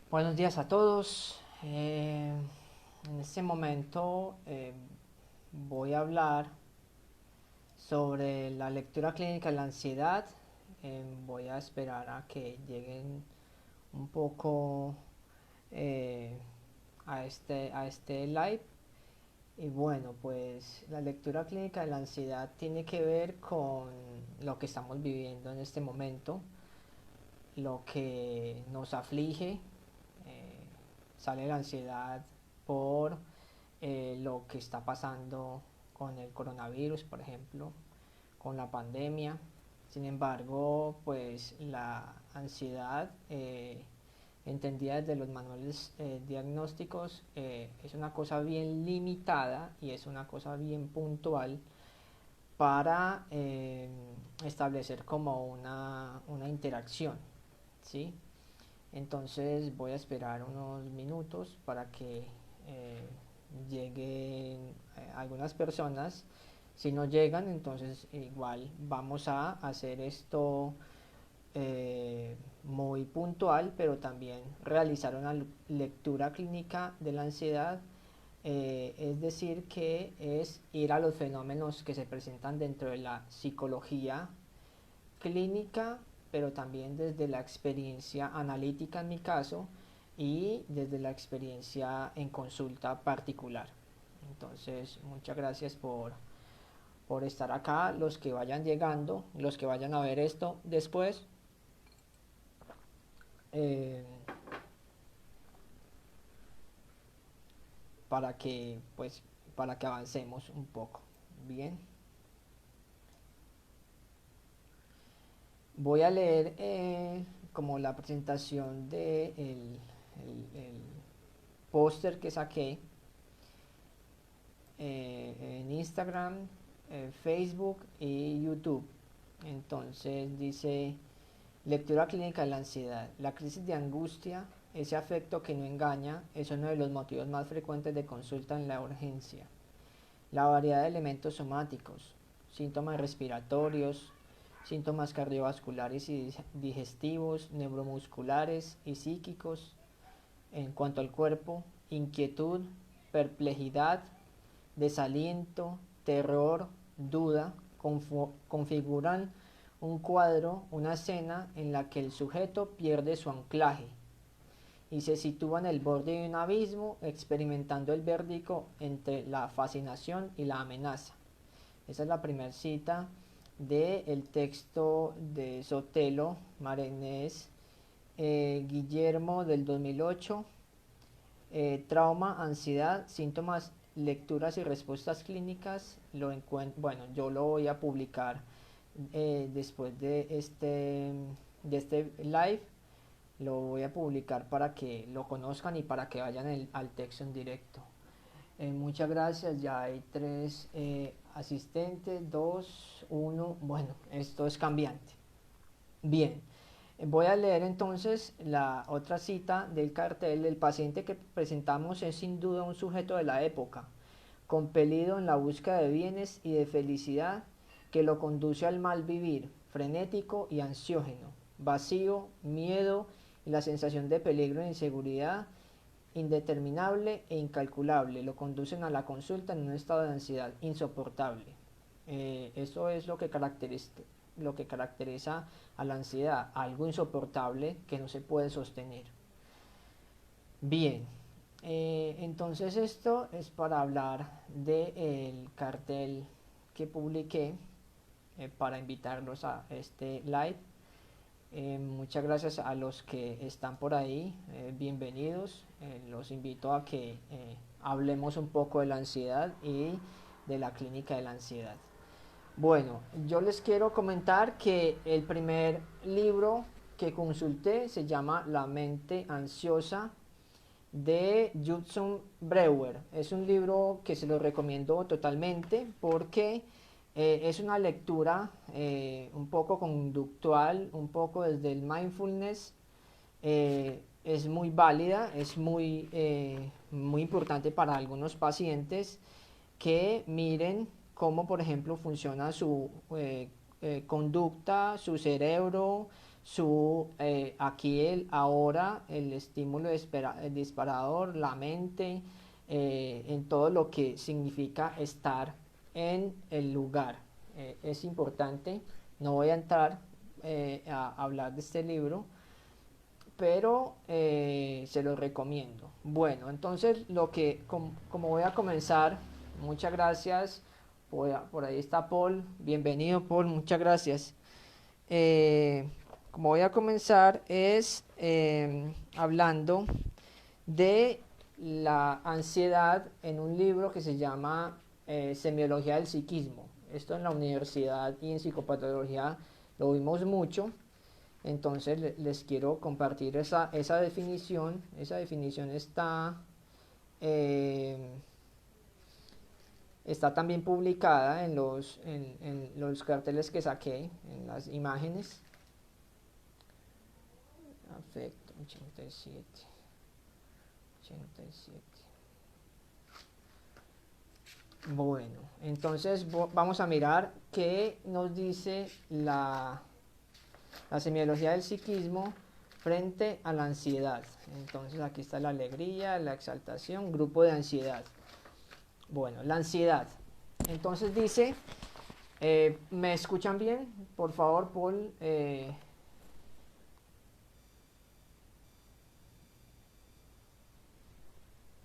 Buenos días a todos. En este momento voy a hablar sobre la lectura clínica de la ansiedad. Voy a esperar a que lleguen un poco eh, a este live. Y bueno, pues la lectura clínica de la ansiedad tiene que ver con lo que estamos viviendo en este momento, lo que nos aflige. eh, Sale la ansiedad por lo que está pasando con el coronavirus, por ejemplo, con la pandemia. Sin embargo, pues la ansiedad, entendida desde los manuales diagnósticos, es una cosa bien limitada y es una cosa bien puntual para establecer como una interacción, ¿sí? Entonces voy a esperar unos minutos para que eh, lleguen algunas personas. Si no llegan, entonces igual vamos a hacer esto muy puntual, pero también realizar una lectura clínica de la ansiedad. Es decir, que es ir a los fenómenos que se presentan dentro de la psicología clínica, pero también desde la experiencia analítica en mi caso y desde la experiencia en consulta particular. Entonces, muchas gracias por estar acá, los que vayan llegando, los que vayan a ver esto después, eh, para que pues para que avancemos un poco. Bien, voy a leer como la presentación de el póster que saqué en Instagram, Facebook y YouTube. Entonces dice: lectura clínica de la ansiedad. La crisis de angustia, ese afecto que no engaña, es uno de los motivos más frecuentes de consulta en la urgencia. La variedad de elementos somáticos, síntomas respiratorios, síntomas cardiovasculares y digestivos, neuromusculares y psíquicos. En cuanto al cuerpo, inquietud, perplejidad, desaliento, terror, duda, configuran un cuadro, una escena en la que el sujeto pierde su anclaje y se sitúa en el borde de un abismo, experimentando el vértigo entre la fascinación y la amenaza. Esa es la primera cita del texto de Sotelo, Marenés, Guillermo, del 2008. Trauma, ansiedad, síntomas, lecturas y respuestas clínicas. Bueno, yo lo voy a publicar después de este live. Lo voy a publicar para que lo conozcan y para que vayan al texto en directo. Muchas gracias. Ya hay 3 asistentes, 2, 1. Bueno, esto es cambiante. Bien, voy a leer entonces la otra cita del cartel. El paciente que presentamos es sin duda un sujeto de la época, compelido en la búsqueda de bienes y de felicidad que lo conduce al mal vivir, frenético y ansiógeno, vacío, miedo y la sensación de peligro e inseguridad indeterminable e incalculable lo conducen a la consulta en un estado de ansiedad insoportable. Eso es lo que caracteriza a la ansiedad, algo insoportable que no se puede sostener. Bien, entonces esto es para hablar del cartel que publiqué, para invitarlos a este live. Muchas gracias a los que están por ahí, bienvenidos. Los invito a que hablemos un poco de la ansiedad y de la clínica de la ansiedad. Bueno, yo les quiero comentar que el primer libro que consulté se llama La mente ansiosa, de Judson Brewer. Es un libro que se lo recomiendo totalmente porque es una lectura un poco conductual, un poco desde el mindfulness. Es muy válida, es muy importante para algunos pacientes que miren cómo, por ejemplo, funciona su conducta, su cerebro, aquí ahora, el estímulo el disparador, la mente, en todo lo que significa estar en el lugar. Es importante, no voy a entrar a hablar de este libro, pero se lo recomiendo. Bueno, entonces como voy a comenzar, muchas gracias. Por ahí está Paul. Bienvenido, Paul, muchas gracias. Eh, Como voy a comenzar es hablando de la ansiedad en un libro que se llama Semiología del Psiquismo. Esto en la universidad y en psicopatología lo vimos mucho. Entonces les quiero compartir esa definición. Esa definición eh, está también publicada en los carteles que saqué, en las imágenes. Afecto 87. Bueno, entonces vamos a mirar qué nos dice la semiología del psiquismo frente a la ansiedad. Entonces aquí está la alegría, la exaltación, grupo de ansiedad. Bueno, la ansiedad. Entonces dice, ¿me escuchan bien? Por favor, Paul.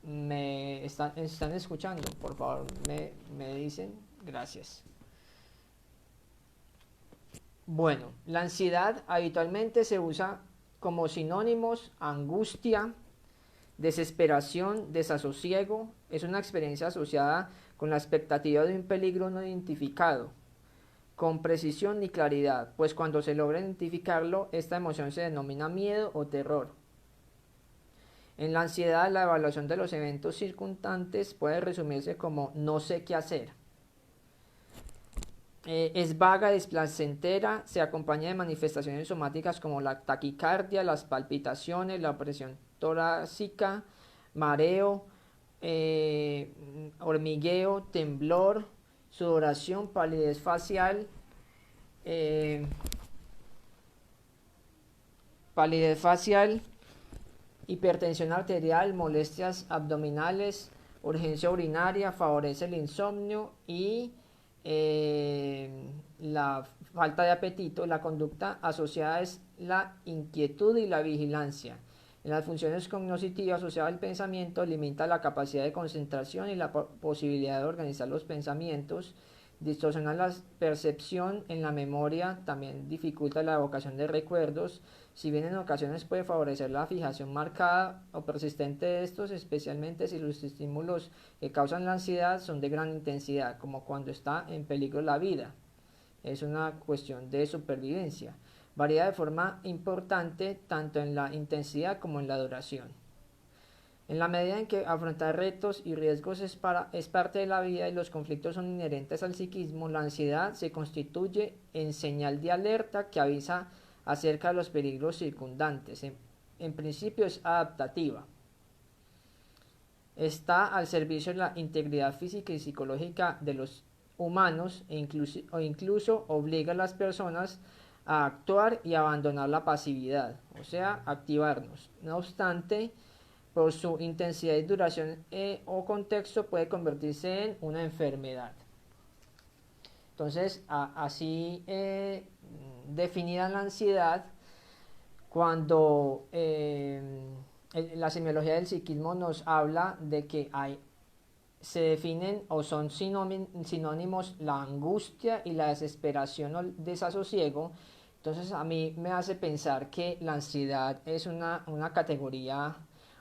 ¿Me están escuchando? Por favor, me dicen. Gracias. Bueno, la ansiedad habitualmente se usa como sinónimos angustia, desesperación, desasosiego. Es una experiencia asociada con la expectativa de un peligro no identificado, con precisión ni claridad, pues cuando se logra identificarlo, esta emoción se denomina miedo o terror. En la ansiedad, la evaluación de los eventos circunstantes puede resumirse como no sé qué hacer. Es vaga, desplacentera, se acompaña de manifestaciones somáticas como la taquicardia, las palpitaciones, la presión torácica, mareo, hormigueo, temblor, sudoración, palidez facial, eh, palidez facial, hipertensión arterial, molestias abdominales, urgencia urinaria, favorece el insomnio y la falta de apetito. La conducta asociada es la inquietud y la vigilancia. En las funciones cognitivas asociadas al pensamiento limita la capacidad de concentración y la posibilidad de organizar los pensamientos. Distorsiona la percepción en la memoria, también dificulta la evocación de recuerdos, si bien en ocasiones puede favorecer la fijación marcada o persistente de estos, especialmente si los estímulos que causan la ansiedad son de gran intensidad, como cuando está en peligro la vida. Es una cuestión de supervivencia. Varía de forma importante tanto en la intensidad como en la duración. En la medida en que afrontar retos y riesgos es parte de la vida y los conflictos son inherentes al psiquismo, la ansiedad se constituye en señal de alerta que avisa acerca de los peligros circundantes. En principio es adaptativa. Está al servicio de la integridad física y psicológica de los humanos o incluso obliga a las personas a actuar y abandonar la pasividad, o sea, activarnos. No obstante, por su intensidad y duración o contexto puede convertirse en una enfermedad. Entonces, así definida la ansiedad, cuando la semiología del psiquismo nos habla de que se definen o son sinónimos la angustia y la desesperación o el desasosiego. Entonces a mí me hace pensar que la ansiedad es una categoría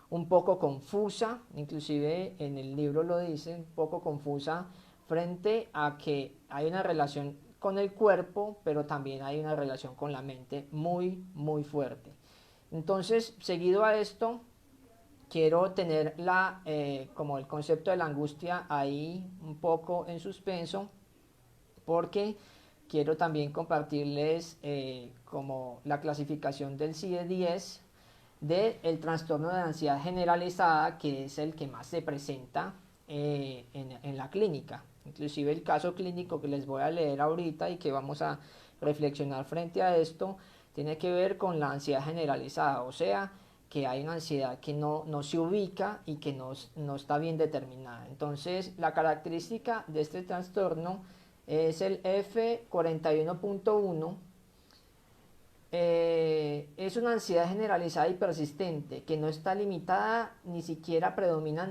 un poco confusa, inclusive en el libro lo dice, un poco confusa, frente a que hay una relación con el cuerpo, pero también hay una relación con la mente muy, muy fuerte. Entonces, seguido a esto, quiero tener como el concepto de la angustia ahí un poco en suspenso, porque quiero también compartirles como la clasificación del CIE-10 del trastorno de ansiedad generalizada, que es el que más se presenta en la clínica. Inclusive el caso clínico que les voy a leer ahorita y que vamos a reflexionar frente a esto, tiene que ver con la ansiedad generalizada, o sea, que hay una ansiedad que no se ubica y que no está bien determinada. Entonces, la característica de este trastorno es el F41.1. Es una ansiedad generalizada y persistente que no está limitada ni siquiera predomina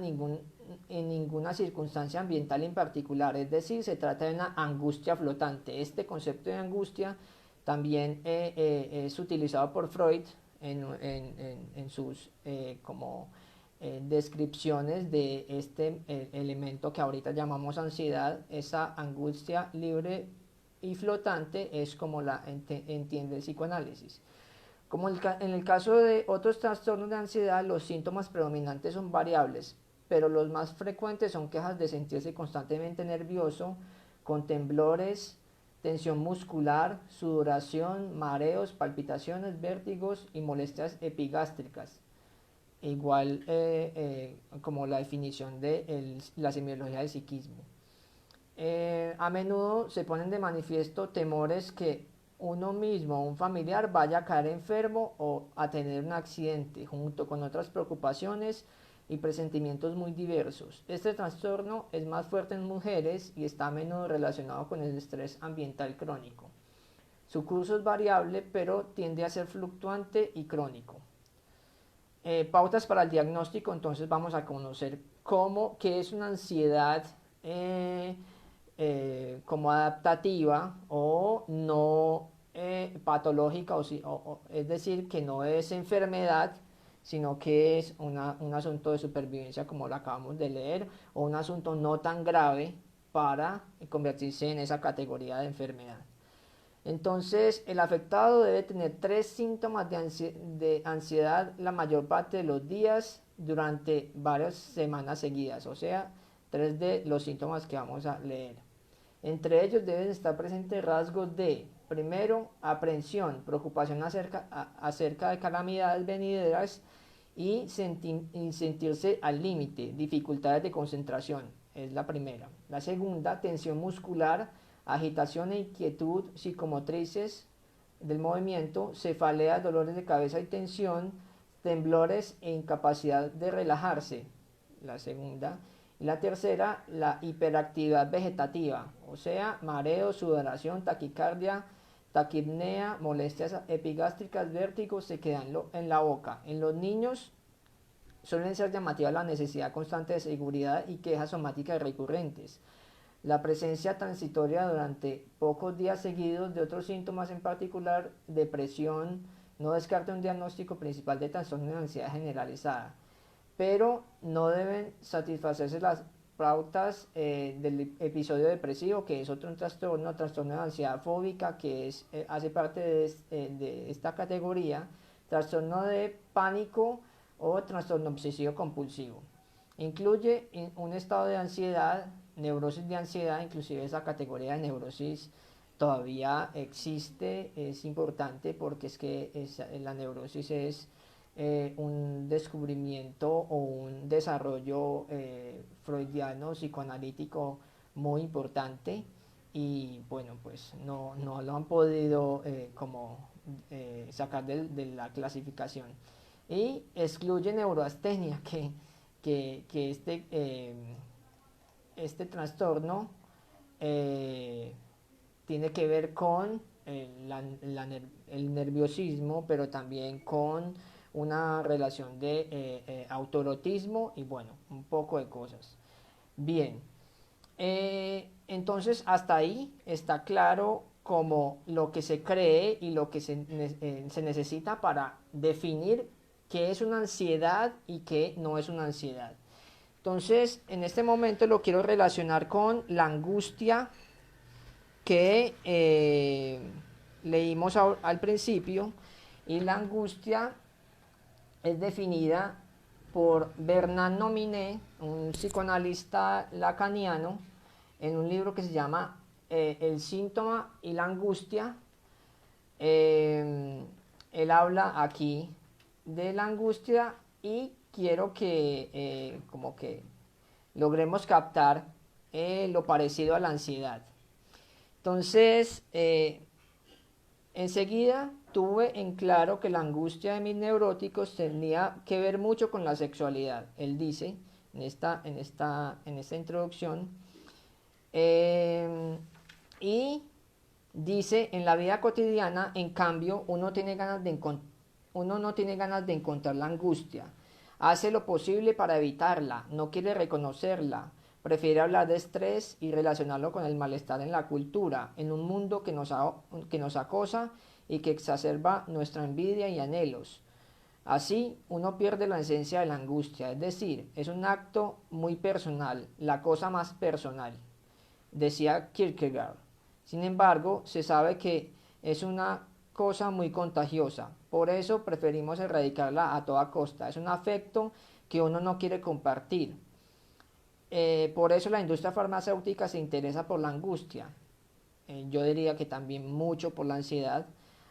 en ninguna circunstancia ambiental en particular, es decir, se trata de una angustia flotante. Este concepto de angustia también es utilizado por Freud en sus descripciones de este elemento que ahorita llamamos ansiedad. Esa angustia libre y flotante es como la entiende el psicoanálisis. Como en el caso de otros trastornos de ansiedad, los síntomas predominantes son variables, pero los más frecuentes son quejas de sentirse constantemente nervioso, con temblores, tensión muscular, sudoración, mareos, palpitaciones, vértigos y molestias epigástricas. Igual como la definición de la semiología del psiquismo. A menudo se ponen de manifiesto temores que uno mismo o un familiar vaya a caer enfermo o a tener un accidente, junto con otras preocupaciones y presentimientos muy diversos. Este trastorno es más fuerte en mujeres y está a menudo relacionado con el estrés ambiental crónico. Su curso es variable, pero tiende a ser fluctuante y crónico. Pautas para el diagnóstico. Entonces vamos a conocer qué es una ansiedad como adaptativa o no patológica, es decir, que no es enfermedad, sino que es un asunto de supervivencia, como lo acabamos de leer, o un asunto no tan grave para convertirse en esa categoría de enfermedad. Entonces, el afectado debe tener 3 síntomas de ansiedad la mayor parte de los días durante varias semanas seguidas, o sea, 3 de los síntomas que vamos a leer. Entre ellos deben estar presentes rasgos de, primero, aprehensión, preocupación acerca de calamidades venideras y sentirse al límite, dificultades de concentración, es la primera. La segunda, tensión muscular, agitación e inquietud psicomotrices del movimiento, cefaleas, dolores de cabeza y tensión, temblores e incapacidad de relajarse, la segunda. Y la tercera, la hiperactividad vegetativa, o sea, mareo, sudoración, taquicardia, taquipnea, molestias epigástricas, vértigos, se quedan en la boca. En los niños suelen ser llamativas la necesidad constante de seguridad y quejas somáticas recurrentes. La presencia transitoria durante pocos días seguidos de otros síntomas, en particular depresión, no descarta un diagnóstico principal de trastorno de ansiedad generalizada, pero no deben satisfacerse las pautas del episodio depresivo, que es otro trastorno de ansiedad fóbica, que hace parte de esta categoría, trastorno de pánico o trastorno obsesivo compulsivo. Incluye un estado de ansiedad, neurosis de ansiedad, inclusive esa categoría de neurosis todavía existe, es importante porque es que la neurosis es un descubrimiento o un desarrollo freudiano psicoanalítico muy importante, y bueno, pues no lo han podido sacar de la clasificación, y excluye neuroastenia, que este trastorno tiene que ver con el nerviosismo, pero también con una relación de autoerotismo y bueno, un poco de cosas. Bien, entonces hasta ahí está claro como lo que se cree y lo que se necesita para definir qué es una ansiedad y qué no es una ansiedad. Entonces, en este momento lo quiero relacionar con la angustia que leímos al principio, y la angustia es definida por Bernard Nominet, un psicoanalista lacaniano, en un libro que se llama El síntoma y la angustia. Él habla aquí de la angustia y quiero que como que logremos captar lo parecido a la ansiedad. Entonces, enseguida tuve en claro que la angustia de mis neuróticos tenía que ver mucho con la sexualidad. Él dice en esta introducción, y dice, en la vida cotidiana, en cambio, uno no tiene ganas de encontrar la angustia. Hace lo posible para evitarla, no quiere reconocerla. Prefiere hablar de estrés y relacionarlo con el malestar en la cultura, en un mundo que nos acosa y que exacerba nuestra envidia y anhelos. Así, uno pierde la esencia de la angustia, es decir, es un acto muy personal, la cosa más personal, decía Kierkegaard. Sin embargo, se sabe que es una cosa muy contagiosa, por eso preferimos erradicarla a toda costa. Es un afecto que uno no quiere compartir. Por eso la industria farmacéutica se interesa por la angustia. Yo diría que también mucho por la ansiedad.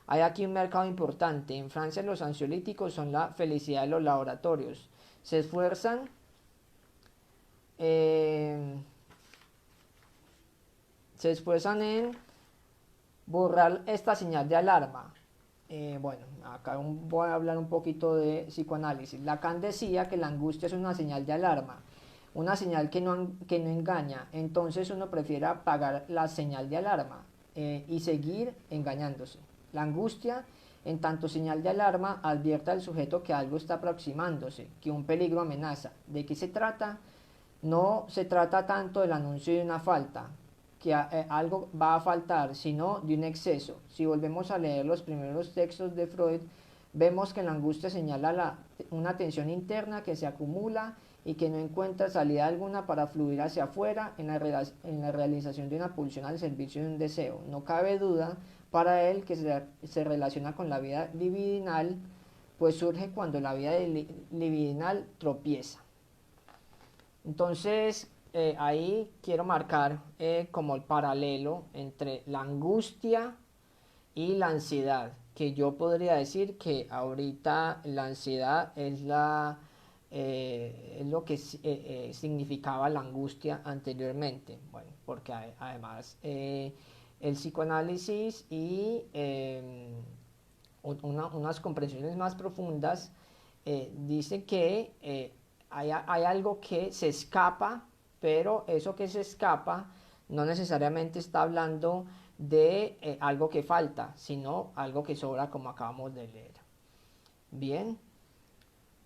Hay aquí un mercado importante. En Francia los ansiolíticos son la felicidad de los laboratorios. Se esfuerzan eh, en borrar esta señal de alarma. Bueno, acá voy a hablar un poquito de psicoanálisis. Lacan decía que la angustia es una señal de alarma, una señal que no engaña. Entonces uno prefiere apagar la señal de alarma y seguir engañándose. La angustia, en tanto señal de alarma, advierte al sujeto que algo está aproximándose, que un peligro amenaza. ¿De qué se trata? No se trata tanto del anuncio de una falta, que algo va a faltar, sino de un exceso. Si volvemos a leer los primeros textos de Freud, vemos que la angustia señala una tensión interna que se acumula y que no encuentra salida alguna para fluir hacia afuera en la realización de una pulsión al servicio de un deseo. No cabe duda para él que se relaciona con la vida libidinal, pues surge cuando la vida libidinal tropieza. Entonces, ahí quiero marcar como el paralelo entre la angustia y la ansiedad, que yo podría decir que ahorita la ansiedad es lo que significaba la angustia anteriormente. Bueno, porque además el psicoanálisis y unas comprensiones más profundas dicen que hay algo que se escapa, pero eso que se escapa no necesariamente está hablando de algo que falta, sino algo que sobra, como acabamos de leer. Bien,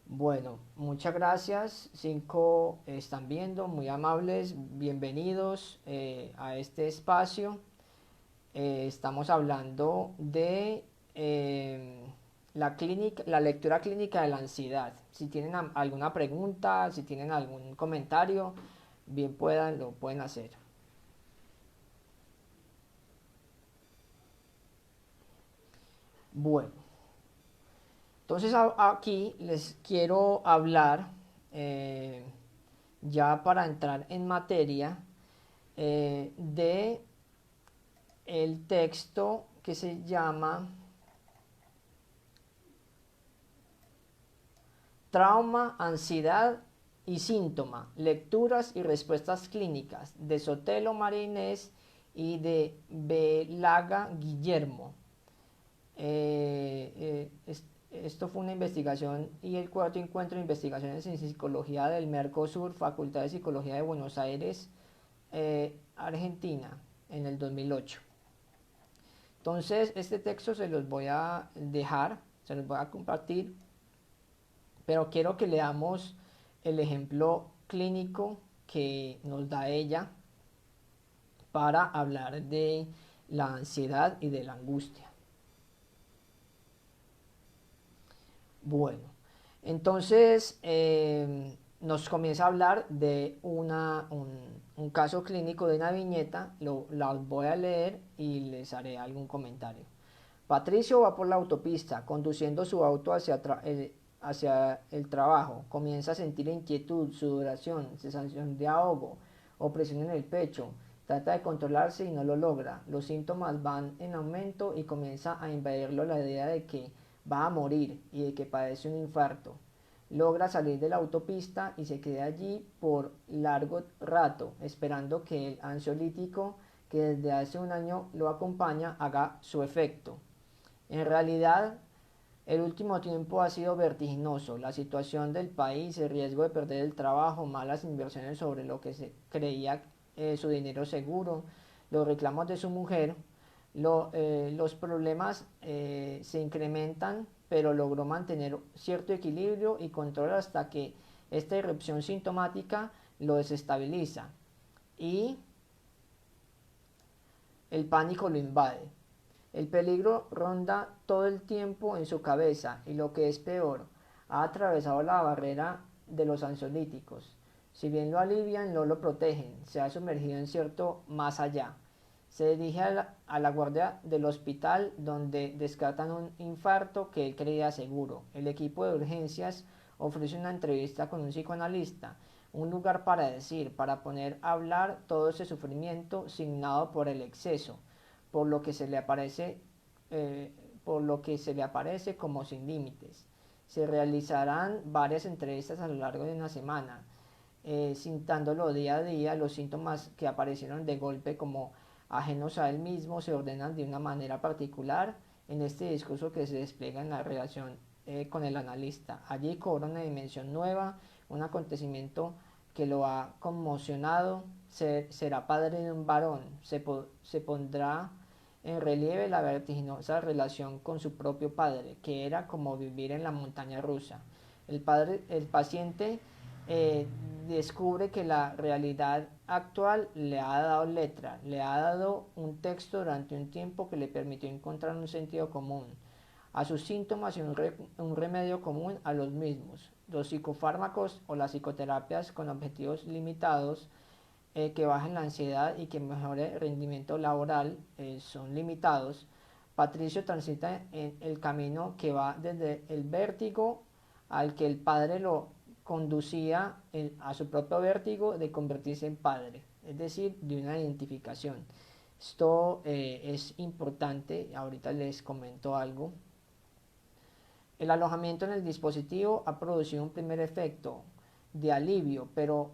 bueno, muchas gracias. 5 están viendo, muy amables, bienvenidos a este espacio. Estamos hablando de la lectura clínica de la ansiedad. Si tienen alguna pregunta, si tienen algún comentario, bien lo pueden hacer. Bueno, entonces aquí les quiero hablar, ya para entrar en materia, de el texto que se llama Trauma, Ansiedad y Síntoma, Lecturas y Respuestas Clínicas, de Sotelo María Inés y de Belaga Guillermo. Esto fue una investigación y el cuarto encuentro de investigaciones en psicología del Mercosur, Facultad de Psicología de Buenos Aires, Argentina, en el 2008. Entonces, este texto se los voy a dejar, se los voy a compartir, pero quiero que leamos el ejemplo clínico que nos da ella para hablar de la ansiedad y de la angustia. Bueno, entonces nos comienza a hablar de un caso clínico de una viñeta. Las voy a leer y les haré algún comentario. Patricio va por la autopista conduciendo su auto hacia el trabajo. Comienza a sentir inquietud, sudoración, sensación de ahogo, opresión en el pecho. Trata de controlarse y no lo logra. Los síntomas van en aumento y comienza a invadirlo la idea de que va a morir y de que padece un infarto. Logra salir de la autopista y se queda allí por largo rato, esperando que el ansiolítico que desde hace un año lo acompaña haga su efecto. En realidad, el último tiempo ha sido vertiginoso. La situación del país, el riesgo de perder el trabajo, malas inversiones sobre lo que se creía su dinero seguro, los reclamos de su mujer, los problemas se incrementan, pero logró mantener cierto equilibrio y control hasta que esta irrupción sintomática lo desestabiliza y el pánico lo invade. El peligro ronda todo el tiempo en su cabeza y lo que es peor, ha atravesado la barrera de los ansiolíticos. Si bien lo alivian, no lo protegen, se ha sumergido en cierto más allá. Se dirige a la guardia del hospital donde descartan un infarto que él creía seguro. El equipo de urgencias ofrece una entrevista con un psicoanalista, un lugar para decir, para poner a hablar todo ese sufrimiento signado por el exceso, por lo que se le aparece, eh, por lo que se le aparece como sin límites. Se realizarán varias entrevistas a lo largo de una semana, sintándolo día a día. Los síntomas que aparecieron de golpe como ajenos a él mismo se ordenan de una manera particular en este discurso que se despliega en la relación con el analista. Allí cobra una dimensión nueva, un acontecimiento que lo ha conmocionado. Será padre de un varón, se pondrá en relieve la vertiginosa relación con su propio padre, que era como vivir en la montaña rusa. El paciente eh, descubre que la realidad actual le ha dado letra, le ha dado un texto durante un tiempo que le permitió encontrar un sentido común a sus síntomas y un remedio común a los mismos. Los psicofármacos o las psicoterapias con objetivos limitados que bajen la ansiedad y que mejore el rendimiento laboral son limitados. Patricio transita en el camino que va desde el vértigo al que el padre lo conducía a su propio vértigo de convertirse en padre, es decir, de una identificación. Esto es importante, ahorita les comento algo. El alojamiento en el dispositivo ha producido un primer efecto de alivio, pero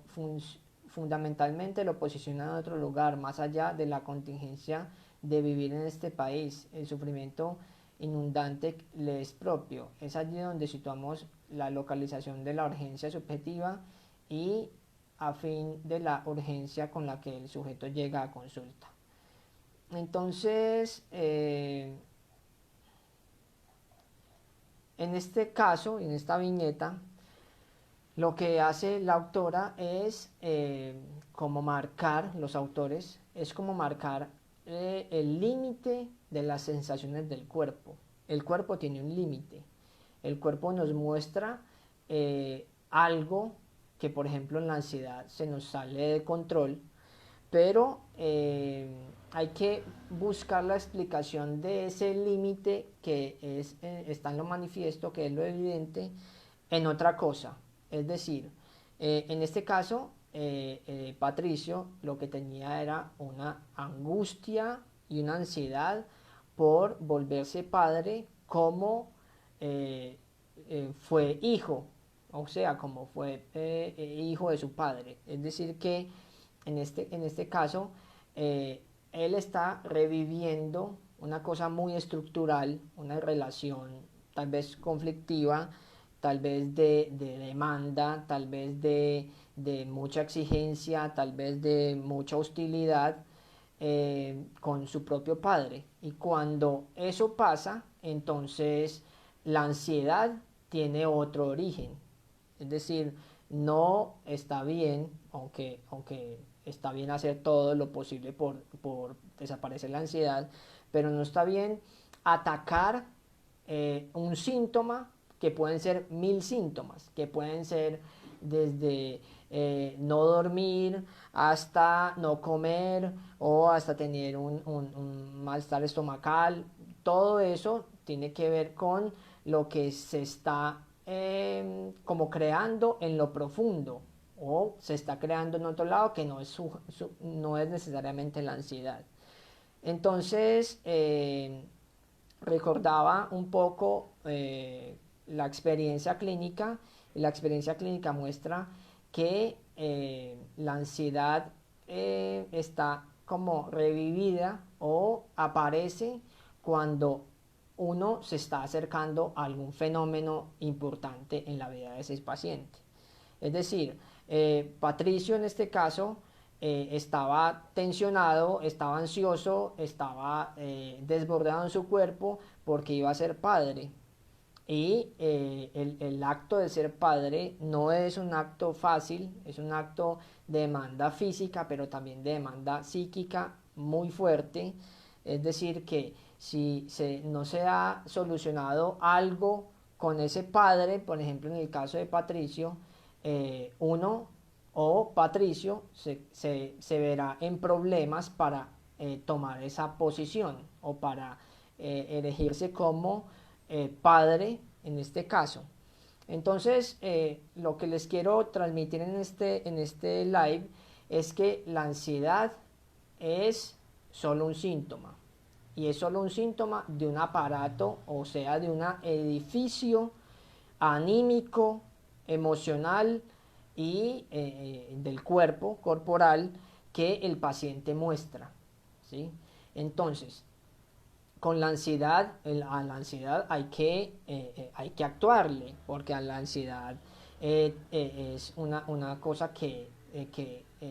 fundamentalmente lo posiciona en otro lugar, más allá de la contingencia de vivir en este país. El sufrimiento inundante le es propio. Es allí donde situamos la localización de la urgencia subjetiva y a fin de la urgencia con la que el sujeto llega a consulta. Entonces, en este caso, en esta viñeta, lo que hace la autora es como marcar, los autores, es como marcar el límite de las sensaciones del cuerpo. El cuerpo tiene un límite. El cuerpo nos muestra algo que, por ejemplo, en la ansiedad se nos sale de control, pero hay que buscar la explicación de ese límite que está en lo manifiesto, que es lo evidente, en otra cosa. Es decir, en este caso, Patricio lo que tenía era una angustia y una ansiedad por volverse padre como fue hijo, o sea, como fue hijo de su padre. Es decir, que en este caso, él está reviviendo una cosa muy estructural, una relación tal vez conflictiva, tal vez de demanda, tal vez de mucha exigencia, tal vez de mucha hostilidad con su propio padre. Y cuando eso pasa, entonces la ansiedad tiene otro origen. Es decir, no está bien, aunque está bien hacer todo lo posible por desaparecer la ansiedad, pero no está bien atacar un síntoma que pueden ser 1000 síntomas, que pueden ser desde no dormir hasta no comer o hasta tener un malestar estomacal. Todo eso tiene que ver con lo que se está como creando en lo profundo o se está creando en otro lado que no es necesariamente la ansiedad. Entonces, recordaba un poco la experiencia clínica, y la experiencia clínica muestra que la ansiedad está como revivida o aparece cuando uno se está acercando a algún fenómeno importante en la vida de ese paciente. Es decir, Patricio en este caso estaba tensionado, estaba ansioso, estaba desbordado en su cuerpo porque iba a ser padre. Y el acto de ser padre no es un acto fácil, es un acto de demanda física, pero también de demanda psíquica muy fuerte. Es decir, que si no se ha solucionado algo con ese padre, por ejemplo en el caso de Patricio, uno o Patricio se verá en problemas para tomar esa posición o para elegirse como padre en este caso. Entonces, lo que les quiero transmitir en este live es que la ansiedad es solo un síntoma. Y es solo un síntoma de un aparato, o sea, de un edificio anímico, emocional y del cuerpo corporal que el paciente muestra. ¿Sí? Entonces, con la ansiedad, a la ansiedad hay que actuarle, porque a la ansiedad es una cosa que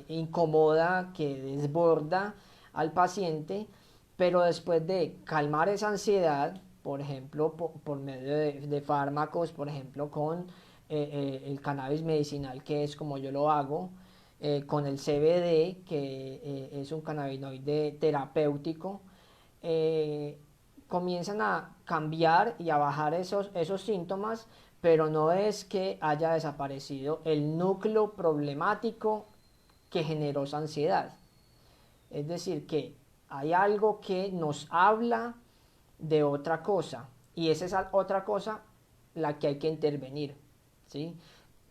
incomoda, que desborda al paciente, pero después de calmar esa ansiedad, por ejemplo, por medio de fármacos, por ejemplo, con el cannabis medicinal, que es como yo lo hago, con el CBD, que es un cannabinoide terapéutico, eh, comienzan a cambiar y a bajar esos síntomas, pero no es que haya desaparecido el núcleo problemático que generó esa ansiedad. Es decir, que hay algo que nos habla de otra cosa y es esa otra cosa la que hay que intervenir. ¿Sí?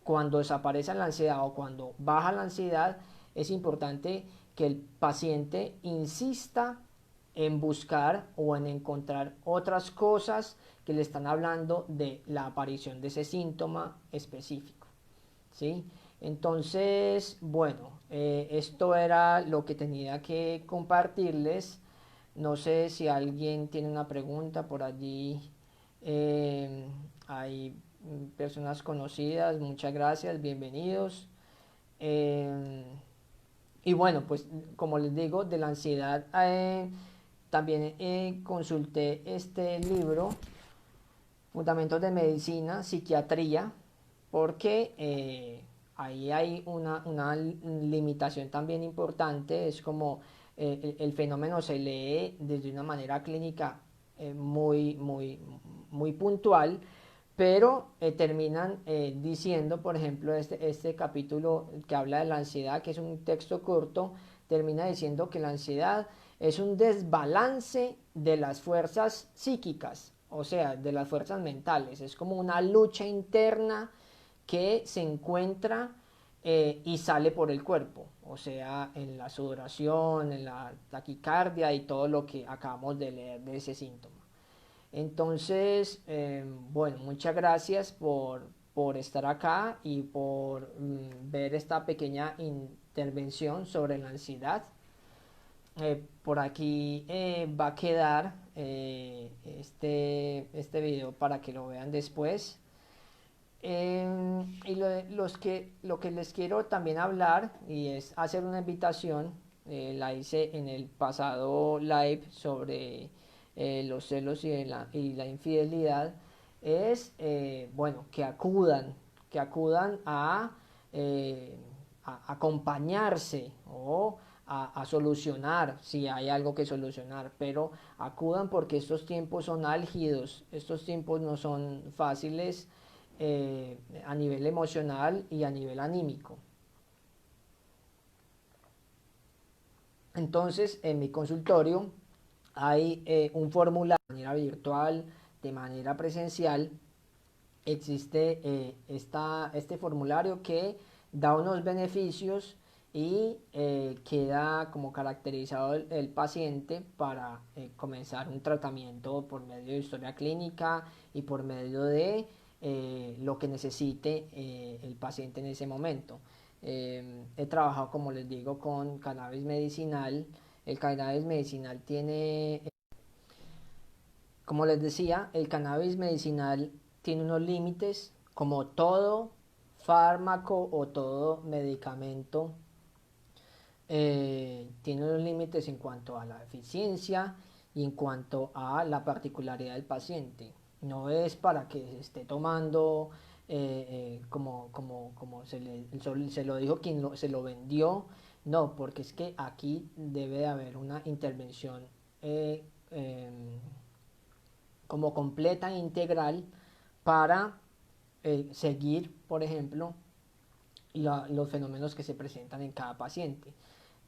Cuando desaparece la ansiedad o cuando baja la ansiedad, es importante que el paciente insista en buscar o en encontrar otras cosas que le están hablando de la aparición de ese síntoma específico. ¿Sí? Entonces, bueno, esto era lo que tenía que compartirles. No sé si alguien tiene una pregunta por allí. Hay personas conocidas, muchas gracias, bienvenidos. Eh, y bueno, pues como les digo, de la ansiedad también consulté este libro, Fundamentos de Medicina, Psiquiatría, porque ahí hay una limitación también importante, es como el fenómeno se lee desde una manera clínica muy puntual, pero terminan diciendo, por ejemplo, este capítulo que habla de la ansiedad, que es un texto corto, termina diciendo que la ansiedad es un desbalance de las fuerzas psíquicas, o sea, de las fuerzas mentales. Es como una lucha interna que se encuentra y sale por el cuerpo, o sea, en la sudoración, en la taquicardia y todo lo que acabamos de leer de ese síntoma. Entonces, bueno, muchas gracias por estar acá y por ver esta pequeña intervención sobre la ansiedad. Por aquí va a quedar este video para que lo vean después. Y lo que les quiero también hablar y es hacer una invitación, la hice en el pasado live sobre los celos y la infidelidad, es, bueno, que acudan a acompañarse o a solucionar si hay algo que solucionar, pero acudan porque estos tiempos son álgidos, estos tiempos no son fáciles a nivel emocional y a nivel anímico. Entonces, en mi consultorio hay un formulario de manera virtual, de manera presencial. Existe este formulario que da unos beneficios y queda como caracterizado el paciente para comenzar un tratamiento por medio de historia clínica y por medio de lo que necesite el paciente en ese momento. He trabajado, como les digo, con cannabis medicinal. El cannabis medicinal tiene Como les decía, el cannabis medicinal tiene unos límites, como todo fármaco o todo medicamento tiene unos límites en cuanto a la eficiencia y en cuanto a la particularidad del paciente. No es para que se esté tomando como se lo dijo quien se lo vendió, no, porque es que aquí debe de haber una intervención eh, eh, como completa e integral para seguir, por ejemplo, los fenómenos que se presentan en cada paciente.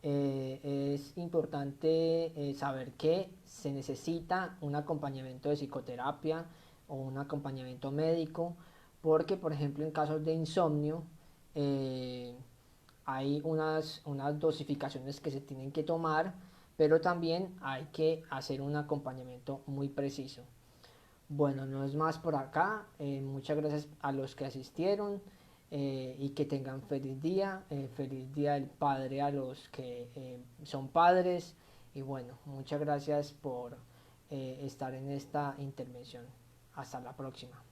Es importante saber que se necesita un acompañamiento de psicoterapia o un acompañamiento médico, porque, por ejemplo, en casos de insomnio, eh, hay unas dosificaciones que se tienen que tomar, pero también hay que hacer un acompañamiento muy preciso. Bueno, no es más por acá. Muchas gracias a los que asistieron y que tengan feliz día. Feliz día del padre a los que son padres. Y bueno, muchas gracias por estar en esta intervención. Hasta la próxima.